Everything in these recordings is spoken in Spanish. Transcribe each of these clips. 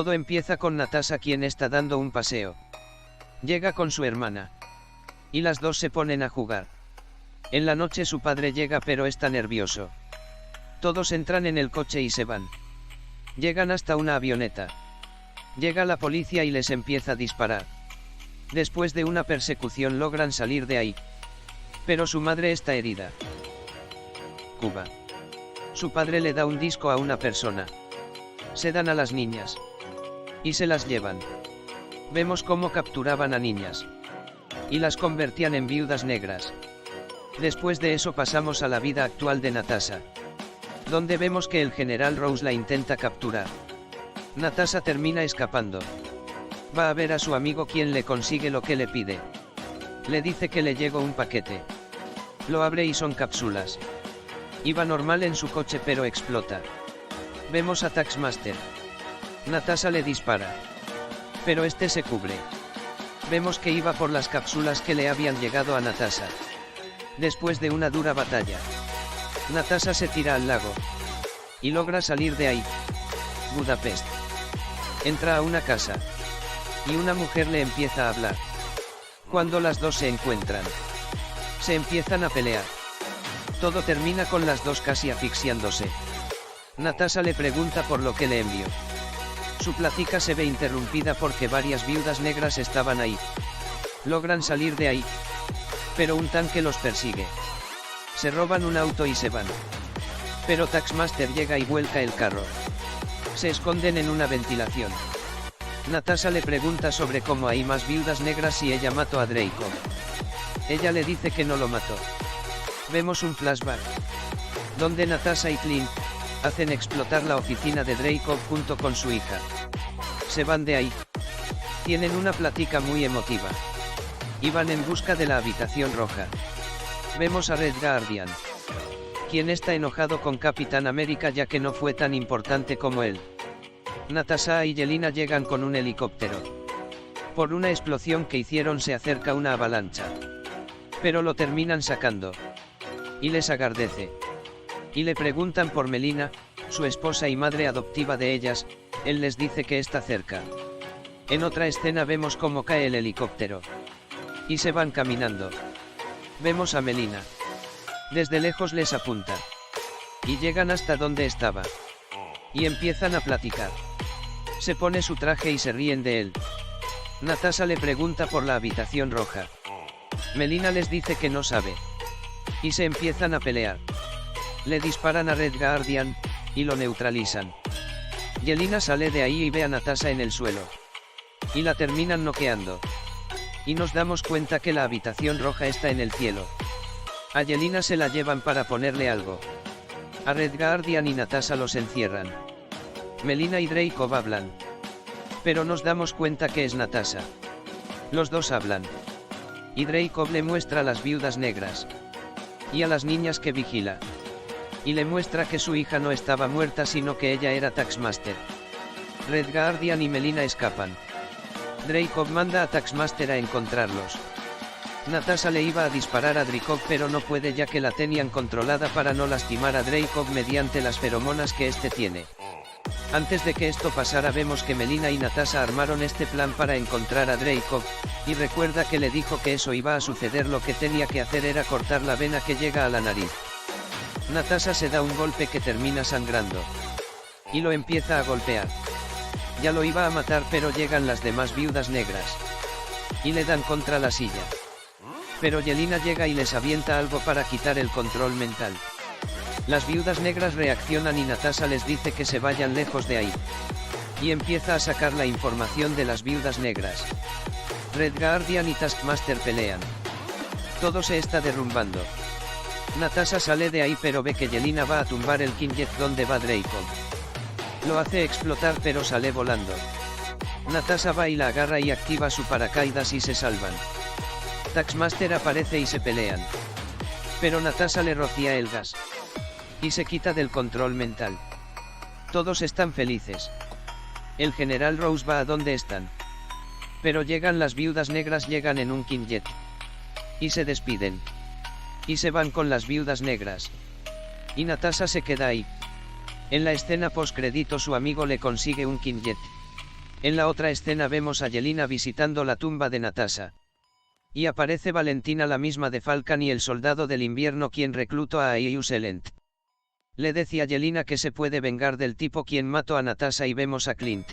Todo empieza con Natasha, quien está dando un paseo. Llega con su hermana. Y las dos se ponen a jugar. En la noche su padre llega, pero está nervioso. Todos entran en el coche y se van. Llegan hasta una avioneta. Llega la policía y les empieza a disparar. Después de una persecución logran salir de ahí. Pero su madre está herida. Cuba. Su padre le da un disco a una persona. Se dan a las niñas. Y se las llevan. Vemos cómo capturaban a niñas. Y las convertían en viudas negras. Después de eso pasamos a la vida actual de Natasha. Donde vemos que el general Rose la intenta capturar. Natasha termina escapando. Va a ver a su amigo, quien le consigue lo que le pide. Le dice que le llegó un paquete. Lo abre y son cápsulas. Iba normal en su coche, pero explota. Vemos a Taskmaster. Natasha le dispara. Pero este se cubre. Vemos que iba por las cápsulas que le habían llegado a Natasha. Después de una dura batalla, Natasha se tira al lago. Y logra salir de ahí. Budapest. Entra a una casa. Y una mujer le empieza a hablar. Cuando las dos se encuentran, se empiezan a pelear. Todo termina con las dos casi asfixiándose. Natasha le pregunta por lo que le envió. Su plática se ve interrumpida porque varias viudas negras estaban ahí. Logran salir de ahí. Pero un tanque los persigue. Se roban un auto y se van. Pero Taskmaster llega y vuelca el carro. Se esconden en una ventilación. Natasha le pregunta sobre cómo hay más viudas negras y ella mató a Dreykov. Ella le dice que no lo mató. Vemos un flashback. Donde Natasha y Clint hacen explotar la oficina de Dreykov junto con su hija. Se van de ahí. Tienen una plática muy emotiva. Y van en busca de la habitación roja. Vemos a Red Guardian, quien está enojado con Capitán América ya que no fue tan importante como él. Natasha y Yelena llegan con un helicóptero. Por una explosión que hicieron se acerca una avalancha. Pero lo terminan sacando. Y les agradece. Y le preguntan por Melina, su esposa y madre adoptiva de ellas. Él les dice que está cerca. En otra escena vemos cómo cae el helicóptero. Y se van caminando. Vemos a Melina. Desde lejos les apunta. Y llegan hasta donde estaba. Y empiezan a platicar. Se pone su traje y se ríen de él. Natasha le pregunta por la habitación roja. Melina les dice que no sabe. Y se empiezan a pelear. Le disparan a Red Guardian, y lo neutralizan. Yelena sale de ahí y ve a Natasha en el suelo. Y la terminan noqueando. Y nos damos cuenta que la habitación roja está en el cielo. A Yelena se la llevan para ponerle algo. A Red Guardian y Natasha los encierran. Melina y Dreykov hablan. Pero nos damos cuenta que es Natasha. Los dos hablan. Y Dreykov le muestra a las viudas negras. Y a las niñas que vigila. Y le muestra que su hija no estaba muerta sino que ella era Taskmaster. Red Guardian y Melina escapan. Dreykov manda a Taskmaster a encontrarlos. Natasha le iba a disparar a Dreykov pero no puede ya que la tenían controlada para no lastimar a Dreykov mediante las feromonas que este tiene. Antes de que esto pasara vemos que Melina y Natasha armaron este plan para encontrar a Dreykov, y recuerda que le dijo que eso iba a suceder, lo que tenía que hacer era cortar la vena que llega a la nariz. Natasha se da un golpe que termina sangrando. Y lo empieza a golpear. Ya lo iba a matar pero llegan las demás viudas negras. Y le dan contra la silla. Pero Yelena llega y les avienta algo para quitar el control mental. Las viudas negras reaccionan y Natasha les dice que se vayan lejos de ahí. Y empieza a sacar la información de las viudas negras. Red Guardian y Taskmaster pelean. Todo se está derrumbando. Natasha sale de ahí pero ve que Yelena va a tumbar el Kinjet donde va Dreykov. Lo hace explotar pero sale volando. Natasha va y la agarra y activa su paracaídas y se salvan. Taskmaster aparece y se pelean. Pero Natasha le rocía el gas. Y se quita del control mental. Todos están felices. El general Rose va a donde están. Pero llegan las viudas negras, llegan en un Kinjet. Y se despiden. Y se van con las viudas negras. Y Natasha se queda ahí. En la escena post crédito su amigo le consigue un Kinjet. En la otra escena vemos a Yelena visitando la tumba de Natasha. Y aparece Valentina, la misma de Falcon y el soldado del invierno, quien reclutó a Aius Elend. Le decía a Yelena que se puede vengar del tipo quien mató a Natasha, y vemos a Clint.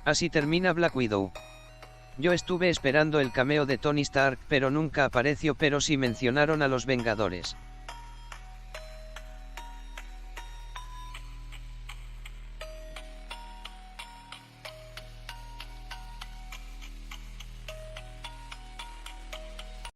Así termina Black Widow. Yo estuve esperando el cameo de Tony Stark, pero nunca apareció, pero sí mencionaron a los Vengadores.